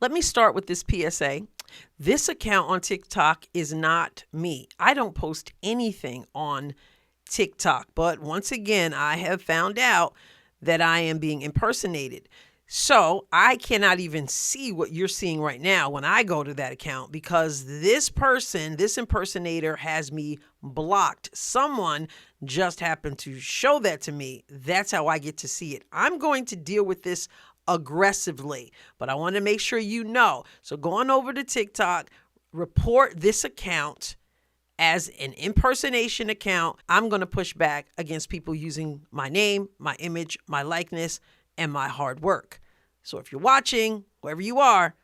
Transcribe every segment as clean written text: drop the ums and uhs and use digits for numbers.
Let me start with this PSA. This account on TikTok is not me. I don't post anything on TikTok. But once again, I have found out that I am being impersonated. So I cannot even see what you're seeing right now when I go to that account because this person, this impersonator has me blocked. Someone just happened to show that to me. That's how I get to see it. I'm going to deal with this aggressively, but I want to make sure you know. So go on over to TikTok, report this account as an impersonation account. I'm going to push back against people using my name, my image, my likeness, and my hard work. So if you're watching, wherever you are,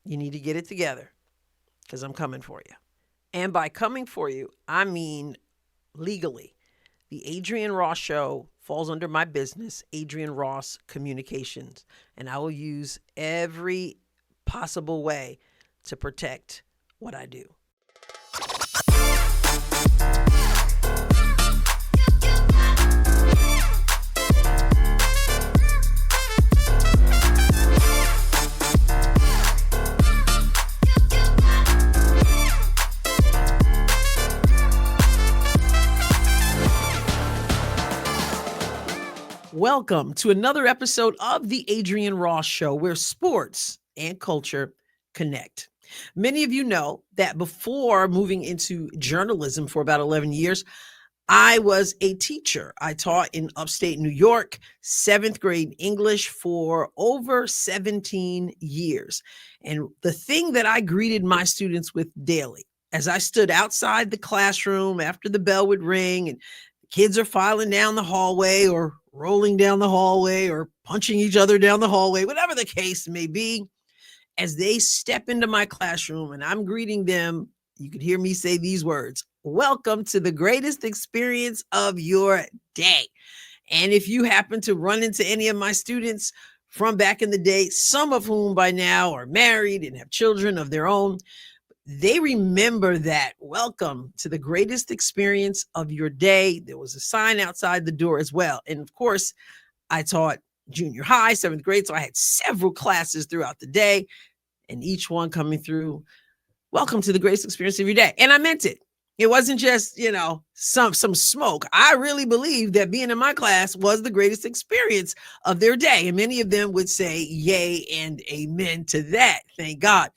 you need to get it together because I'm coming for you. And by coming for you, I mean legally. The Adrienne Ross Show falls under my business, Adrienne Ross Communications, and I will use every possible way to protect what I do. Welcome to another episode of the Adrienne Ross Show, where sports and culture connect. Many of you know that before moving into journalism for about 11 years, I was a teacher. I taught in upstate New York, 7th grade English for over 17 years. And the thing that I greeted my students with daily, as I stood outside the classroom after the bell would ring and kids are filing down the hallway or rolling down the hallway or punching each other down the hallway, whatever the case may be, as they step into my classroom and I'm greeting them, you could hear me say these words: welcome to the greatest experience of your day. And if you happen to run into any of my students from back in the day, some of whom by now are married and have children of their own, they remember that welcome to the greatest experience of your day. There was a sign outside the door as well. And of course, I taught junior high, 7th grade. So I had several classes throughout the day and each one coming through, welcome to the greatest experience of your day. And I meant it. It wasn't just, some smoke. I really believed that being in my class was the greatest experience of their day. And many of them would say yay and amen to that. Thank God.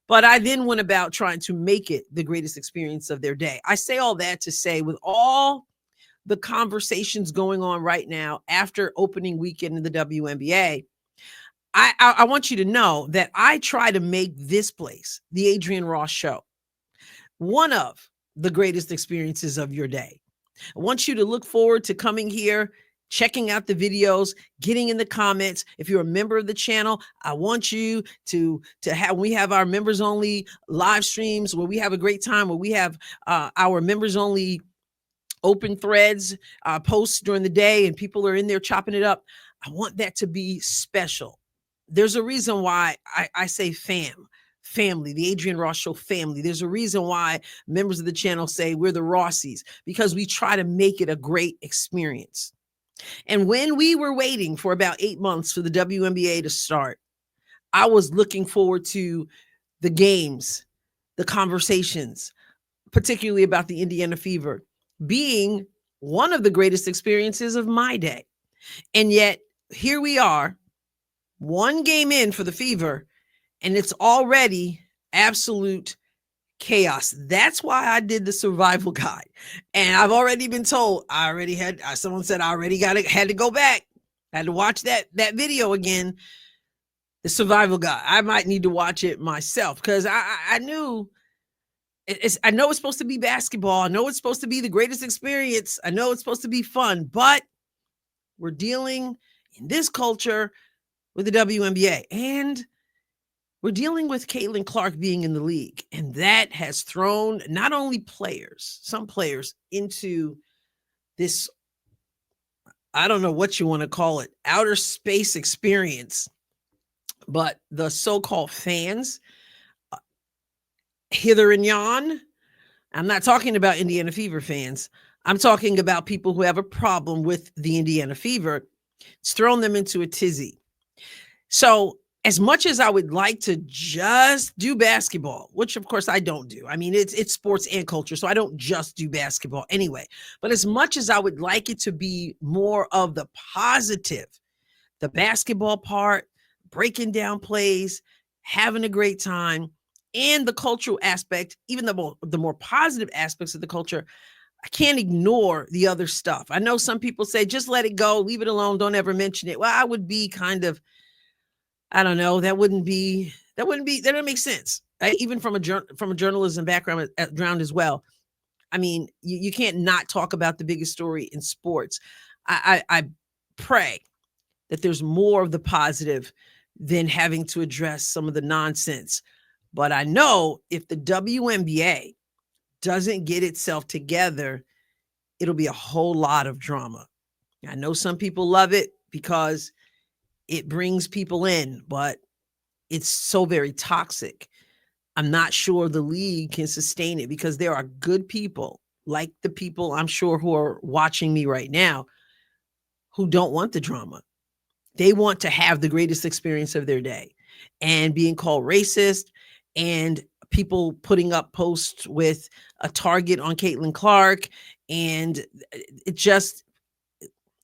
But I then went about trying to make it the greatest experience of their day. I say all that to say, with all the conversations going on right now after opening weekend in the WNBA, I want you to know that I try to make this place, the Adrienne Ross Show, one of the greatest experiences of your day. I want you to look forward to coming here, checking out the videos, getting in the comments. If you're a member of the channel, I want you to have, we have our members only live streams where we have a great time, where we have our members only open threads, posts during the day, and people are in there chopping it up. I want that to be special. There's a reason why I say family, the Adrienne Ross Show family. There's a reason why members of the channel say we're the Rossies, because we try to make it a great experience. And when we were waiting for about 8 months for the WNBA to start, I was looking forward to the games, the conversations, particularly about the Indiana Fever, being one of the greatest experiences of my day. And yet here we are, one game in for the Fever, and it's already absolute chaos. That's why I did the survival guide. And I've already been told, someone said I already had to go back. I had to watch that video again, the survival guide. I might need to watch it myself because I knew I know it's supposed to be basketball. I know it's supposed to be the greatest experience. I know it's supposed to be fun, but we're dealing in this culture with the WNBA, and we're dealing with Caitlin Clark being in the league, and that has thrown not only some players into this, I don't know what you want to call it, outer space experience, but the so-called fans, hither and yon. I'm not talking about Indiana Fever fans. I'm talking about people who have a problem with the Indiana Fever. It's thrown them into a tizzy. So as much as I would like to just do basketball, which of course I don't do. I mean, it's sports and culture, so I don't just do basketball anyway. But as much as I would like it to be more of the positive, the basketball part, breaking down plays, having a great time, and the cultural aspect, even the more positive aspects of the culture, I can't ignore the other stuff. I know some people say, just let it go, leave it alone, don't ever mention it. Well, I would be kind of, I don't know, that doesn't make sense. Even from a journalism background as well. I mean, you can't not talk about the biggest story in sports. I pray that there's more of the positive than having to address some of the nonsense. But I know if the WNBA doesn't get itself together, it'll be a whole lot of drama. I know some people love it because it brings people in, but it's so very toxic. I'm not sure the league can sustain it because there are good people, like the people I'm sure who are watching me right now, who don't want the drama. They want to have the greatest experience of their day. And being called racist and people putting up posts with a target on Caitlin Clark, and it just,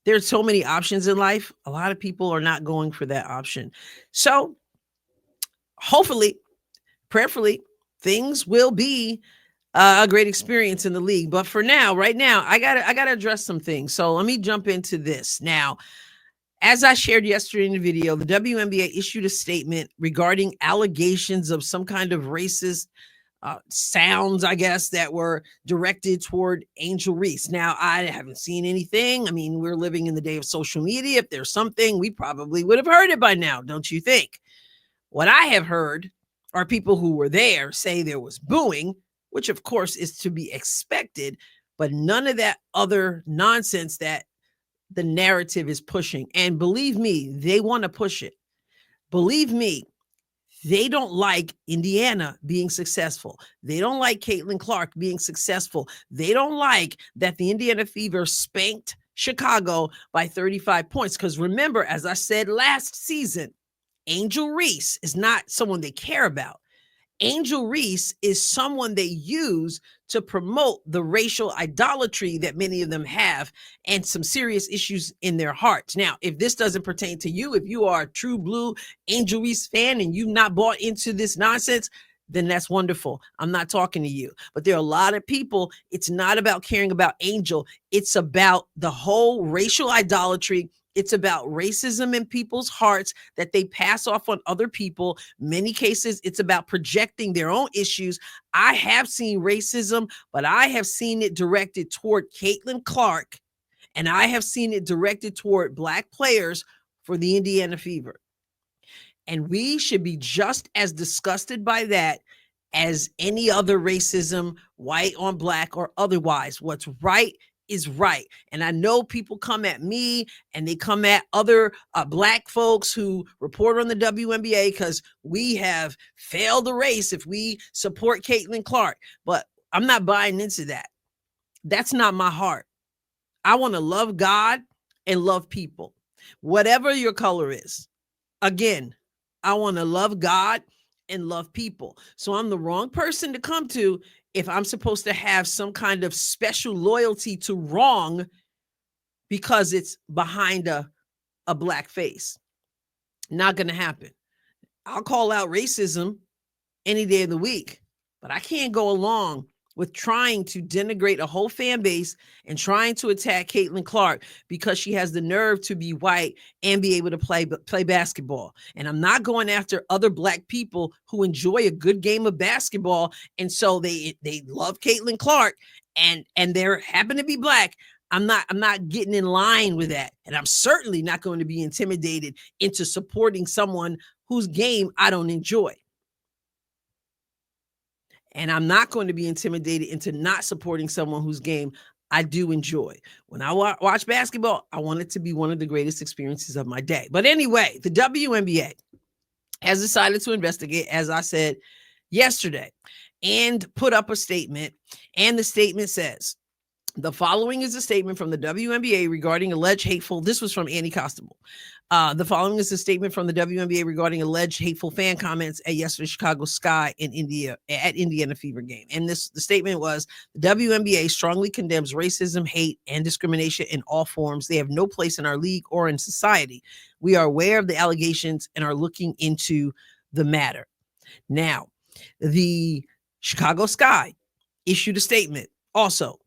there's so many options in life. A lot of people are not going for that option. So hopefully, prayerfully, things will be a great experience in the league. But for now, right now, I gotta address some things. So let me jump into this now. As I shared yesterday in the video, the WNBA issued a statement regarding allegations of some kind of racist sounds, I guess, that were directed toward Angel Reese. Now, I haven't seen anything. I mean, we're living in the day of social media. If there's something, we probably would have heard it by now, don't you think? What I have heard are people who were there say there was booing, which of course is to be expected, but none of that other nonsense that the narrative is pushing. And believe me, they want to push it. Believe me, they don't like Indiana being successful. They don't like Caitlin Clark being successful. They don't like that the Indiana Fever spanked Chicago by 35 points. Because remember, as I said last season, Angel Reese is not someone they care about. Angel Reese is someone they use to promote the racial idolatry that many of them have and some serious issues in their hearts. Now, if this doesn't pertain to you, if you are a true blue Angel Reese fan and you've not bought into this nonsense, then that's wonderful. I'm not talking to you. But there are a lot of people, it's not about caring about Angel. It's about the whole racial idolatry. It's about racism in people's hearts that they pass off on other people. Many cases, it's about projecting their own issues. I have seen racism, but I have seen it directed toward Caitlin Clark, and I have seen it directed toward Black players for the Indiana Fever. And we should be just as disgusted by that as any other racism, white on Black or otherwise. What's right is right. And I know people come at me and they come at other Black folks who report on the WNBA because we have failed the race if we support Caitlin Clark. But I'm not buying into that. That's not my heart. I want to love God and love people, whatever your color is. Again, I want to love God and love people. So I'm the wrong person to come to if I'm supposed to have some kind of special loyalty to wrong because it's behind a Black face. Not going to happen. I'll call out racism any day of the week, but I can't go along with trying to denigrate a whole fan base and trying to attack Caitlin Clark because she has the nerve to be white and be able to play basketball. And I'm not going after other Black people who enjoy a good game of basketball. And so they love Caitlin Clark and they happen to be Black. I'm not getting in line with that. And I'm certainly not going to be intimidated into supporting someone whose game I don't enjoy. And I'm not going to be intimidated into not supporting someone whose game I do enjoy. When I watch basketball, I want it to be one of the greatest experiences of my day. But anyway, the WNBA has decided to investigate, as I said yesterday, and put up a statement. And the statement says, the following is a statement from the WNBA regarding alleged hateful, this was from Annie Costabile, The following is a statement from the WNBA regarding alleged hateful fan comments at yesterday's Chicago Sky in Indiana Fever game. And the statement was, the WNBA strongly condemns racism, hate, and discrimination in all forms. They have no place in our league or in society. We are aware of the allegations and are looking into the matter. Now, the Chicago Sky issued a statement. Also,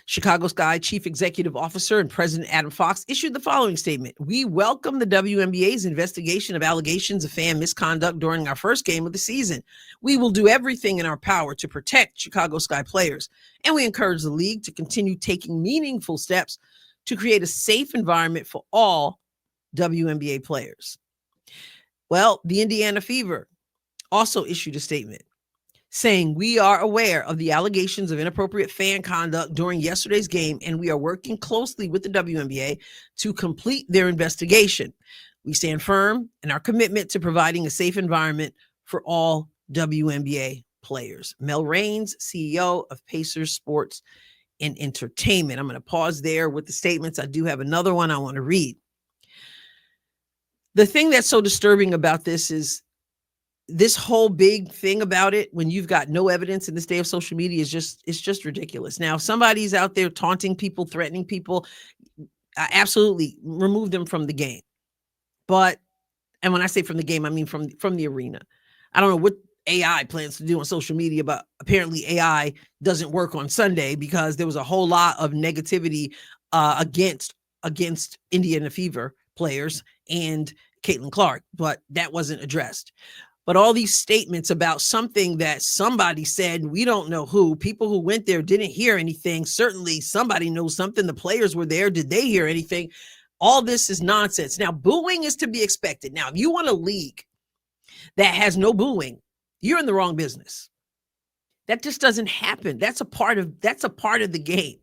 Chicago Sky Chief Executive Officer and President Adam Fox issued the following statement. We welcome the WNBA's investigation of allegations of fan misconduct during our first game of the season. We will do everything in our power to protect Chicago Sky players, and we encourage the league to continue taking meaningful steps to create a safe environment for all WNBA players. Well, the Indiana Fever also issued a statement saying, we are aware of the allegations of inappropriate fan conduct during yesterday's game, and we are working closely with the WNBA to complete their investigation. We stand firm in our commitment to providing a safe environment for all WNBA players. Mel Raines, CEO of Pacers Sports and Entertainment. I'm going to pause there with the statements. I do have another one I want to read. The thing that's so disturbing about this is this whole big thing about it, when you've got no evidence in this day of social media, it's just ridiculous. Now, if somebody's out there taunting people, threatening people, absolutely remove them from the game. But, and when I say from the game, I mean from the arena. I don't know what AI plans to do on social media, but apparently AI doesn't work on Sunday because there was a whole lot of negativity against Indiana Fever players and Caitlin Clark, but that wasn't addressed. But all these statements about something that somebody said, we don't know who, people who went there didn't hear anything. Certainly somebody knows something. The players were there. Did they hear anything? All this is nonsense. Now, booing is to be expected. Now, if you want a league that has no booing, you're in the wrong business. That just doesn't happen. That's a part of the game.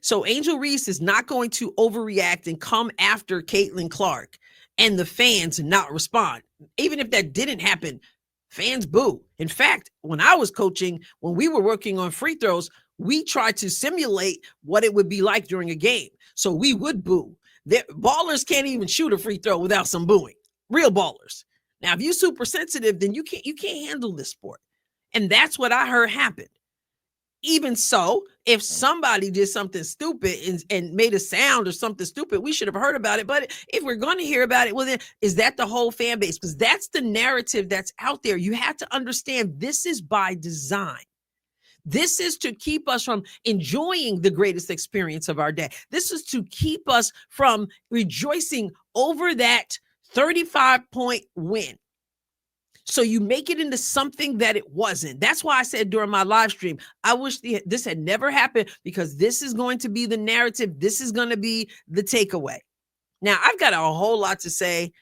So Angel Reese is not going to overreact and come after Caitlin Clark and the fans and not respond. Even if that didn't happen, fans boo. In fact, when I was coaching, when we were working on free throws, we tried to simulate what it would be like during a game. So we would boo. Ballers can't even shoot a free throw without some booing. Real ballers. Now, if you're super sensitive, then you can't handle this sport. And that's what I heard happened. Even so, if somebody did something stupid and made a sound or something stupid, we should have heard about it. But if we're going to hear about it, well, then is that the whole fan base? Because that's the narrative that's out there. You have to understand this is by design. This is to keep us from enjoying the greatest experience of our day. This is to keep us from rejoicing over that 35-point win. So you make it into something that it wasn't. That's why I said during my live stream, I wish this had never happened, because this is going to be the narrative. This is going to be the takeaway. Now, I've got a whole lot to say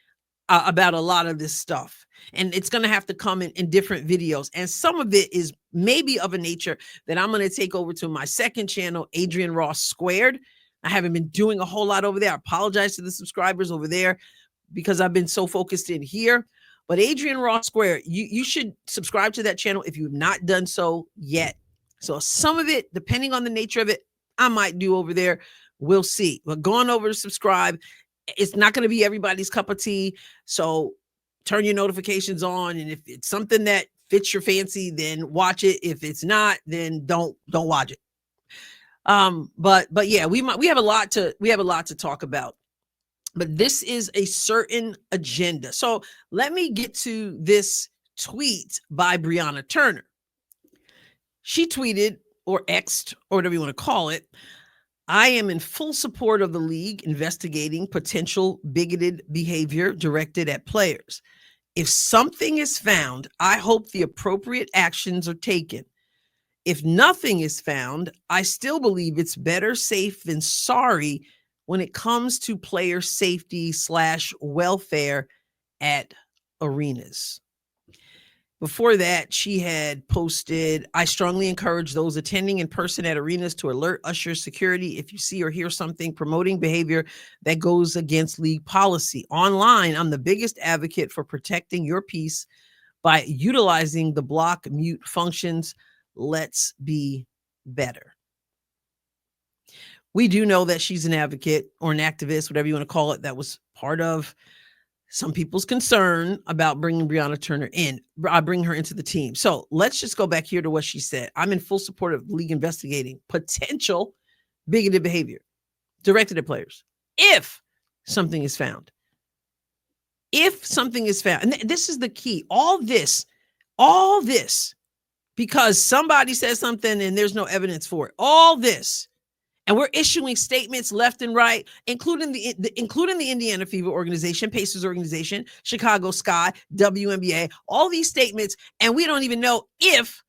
about a lot of this stuff, and it's going to have to come in different videos. And some of it is maybe of a nature that I'm going to take over to my second channel, Adrienne Ross Squared. I haven't been doing a whole lot over there. I apologize to the subscribers over there because I've been so focused in here. But Adrienne Ross Square, you should subscribe to that channel if you have not done so yet. So some of it, depending on the nature of it, I might do over there. We'll see. But go on over to subscribe. It's not going to be everybody's cup of tea. So turn your notifications on. And if it's something that fits your fancy, then watch it. If it's not, then don't watch it. But yeah, we have a lot to talk about. But this is a certain agenda. So let me get to this tweet by Brianna Turner. She tweeted, or X'd, or whatever you want to call it, I am in full support of the league investigating potential bigoted behavior directed at players. If something is found, I hope the appropriate actions are taken. If nothing is found, I still believe it's better safe than sorry when it comes to player safety / welfare at arenas. Before that, she had posted, I strongly encourage those attending in person at arenas to alert usher security if you see or hear something promoting behavior that goes against league policy. Online, I'm the biggest advocate for protecting your peace by utilizing the block mute functions. Let's be better. We do know that she's an advocate or an activist, whatever you want to call it. That was part of some people's concern about bringing Brianna Turner in, bringing her into the team. So let's just go back here to what she said. I'm in full support of the league investigating potential bigoted behavior directed at players if something is found. If something is found, and this is the key, all this, because somebody says something and there's no evidence for it, all this, and we're issuing statements left and right, including the Indiana Fever organization, Pacers organization, Chicago Sky, WNBA, all these statements, and we don't even know if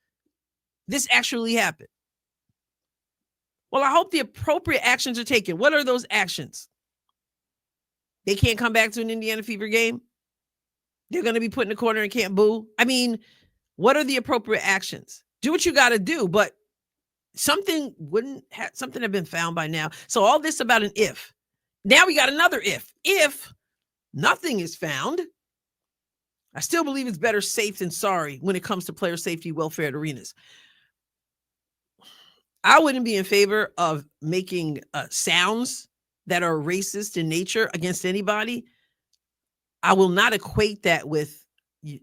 this actually happened. Well, I hope the appropriate actions are taken. What are those actions? They can't come back to an Indiana Fever game. They're going to be put in a corner and can't boo. I mean, what are the appropriate actions? Do what you got to do, but something have been found by now. So all this about an if. Now we got another if. If nothing is found, I still believe it's better safe than sorry when it comes to player safety, welfare at arenas. I wouldn't be in favor of making sounds that are racist in nature against anybody. I will not equate that with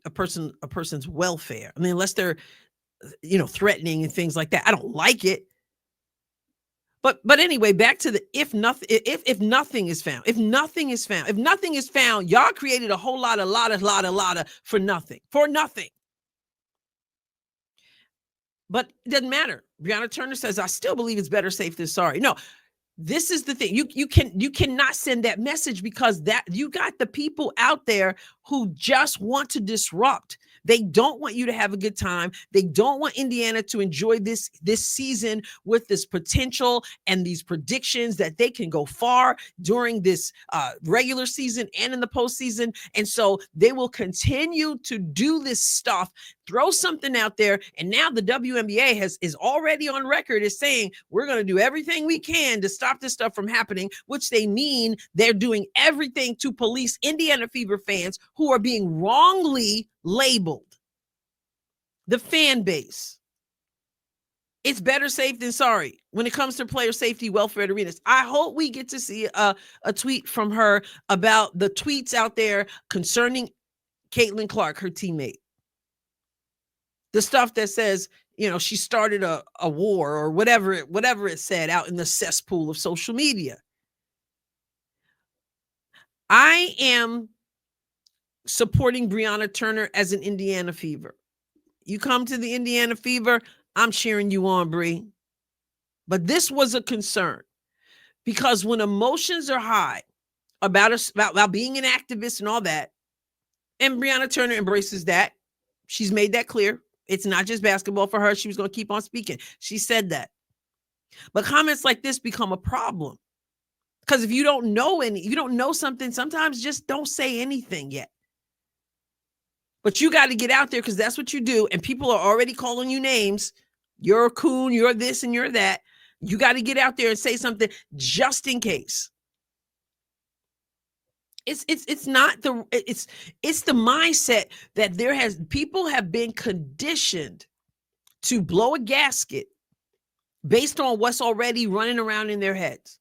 a person's welfare. I mean, unless they're, threatening and things like that. I don't like it. But anyway, back to the if nothing is found. If nothing is found, y'all created a whole lot of for nothing. But it doesn't matter. Brianna Turner says, I still believe it's better safe than sorry. No, this is the thing. You cannot send that message because that you got the people out there who just want to disrupt. They don't want you to have a good time. They don't want Indiana to enjoy this season with this potential and these predictions that they can go far during this regular season and in the postseason. And so they will continue to do this stuff, throw something out there. And now the WNBA is already on record as saying, we're going to do everything we can to stop this stuff from happening, which they mean they're doing everything to police Indiana Fever fans who are being wrongly labeled. The fan base. It's better safe than sorry when it comes to player safety, welfare at arenas. I hope we get to see a tweet from her about the tweets out there concerning Caitlin Clark, her teammate. The stuff that says, she started a war or whatever it said out in the cesspool of social media. I am supporting Brianna Turner as an Indiana Fever. You come to the Indiana Fever, I'm cheering you on, Bree. But this was a concern because when emotions are high about being an activist and all that, and Brianna Turner embraces that, she's made that clear. It's not just basketball for her. She was going to keep on speaking. She said that. But comments like this become a problem because if you don't know something, sometimes just don't say anything yet. But you got to get out there because that's what you do. And people are already calling you names. You're a coon, you're this and you're that. You got to get out there and say something just in case. It's the mindset that people have been conditioned to blow a gasket based on what's already running around in their heads.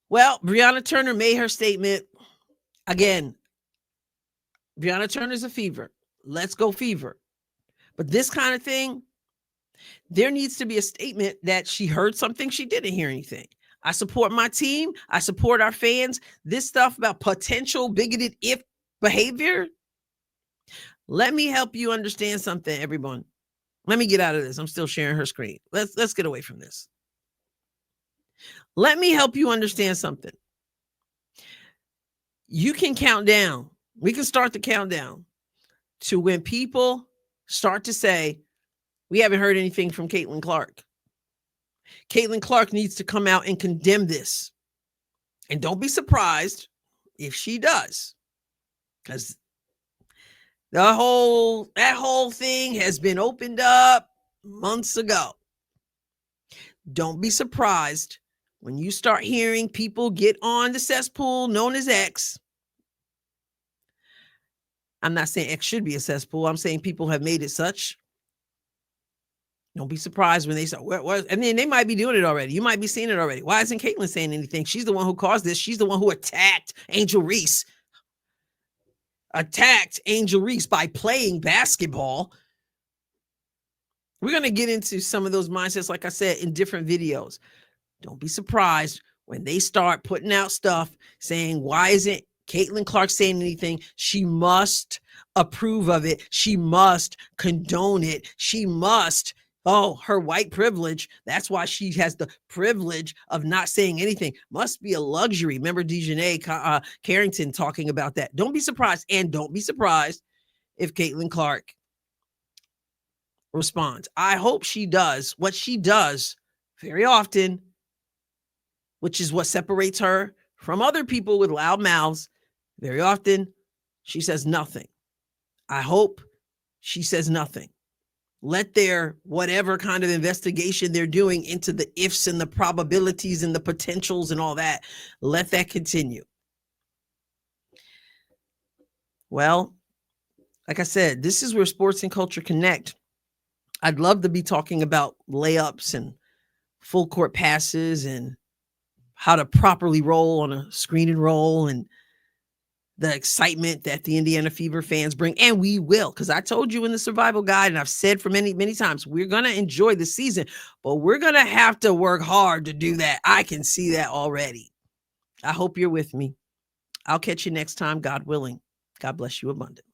Well, Brianna Turner made her statement. Again, Brianna Turner's a Fever. Let's go Fever. But this kind of thing, there needs to be a statement that she heard something, she didn't hear anything. I support my team. I support our fans. This stuff about potential bigoted if behavior. Let me help you understand something, everyone. Let me get out of this. I'm still sharing her screen. Let's get away from this. Let me help you understand something. You can count down. We can start the countdown to when people start to say, we haven't heard anything from Caitlin Clark. Caitlin Clark needs to come out and condemn this. And don't be surprised if she does. Because that whole thing has been opened up months ago. Don't be surprised when you start hearing people get on the cesspool known as X. I'm not saying X should be a cesspool. I'm saying people have made it such. Don't be surprised when they say, what? And then they might be doing it already. You might be seeing it already. Why isn't Caitlyn saying anything? She's the one who caused this. She's the one who attacked Angel Reese. By playing basketball. We're going to get into some of those mindsets, like I said, in different videos. Don't be surprised when they start putting out stuff saying, why isn't Caitlin Clark saying anything? She must approve of it. She must condone it. She must, her white privilege. That's why she has the privilege of not saying anything. Must be a luxury. Remember Dejanay Carrington talking about that. Don't be surprised. And don't be surprised if Caitlin Clark responds. I hope she does what she does very often, which is what separates her from other people with loud mouths. Very often, she says nothing. I hope she says nothing. Let their whatever kind of investigation they're doing into the ifs and the probabilities and the potentials and all that, let that continue. Well, like I said, this is where sports and culture connect. I'd love to be talking about layups and full court passes and how to properly roll on a screen and roll and the excitement that the Indiana Fever fans bring. And we will, because I told you in the survival guide, and I've said for many, many times, we're going to enjoy the season, but we're going to have to work hard to do that. I can see that already. I hope you're with me. I'll catch you next time, God willing. God bless you abundantly.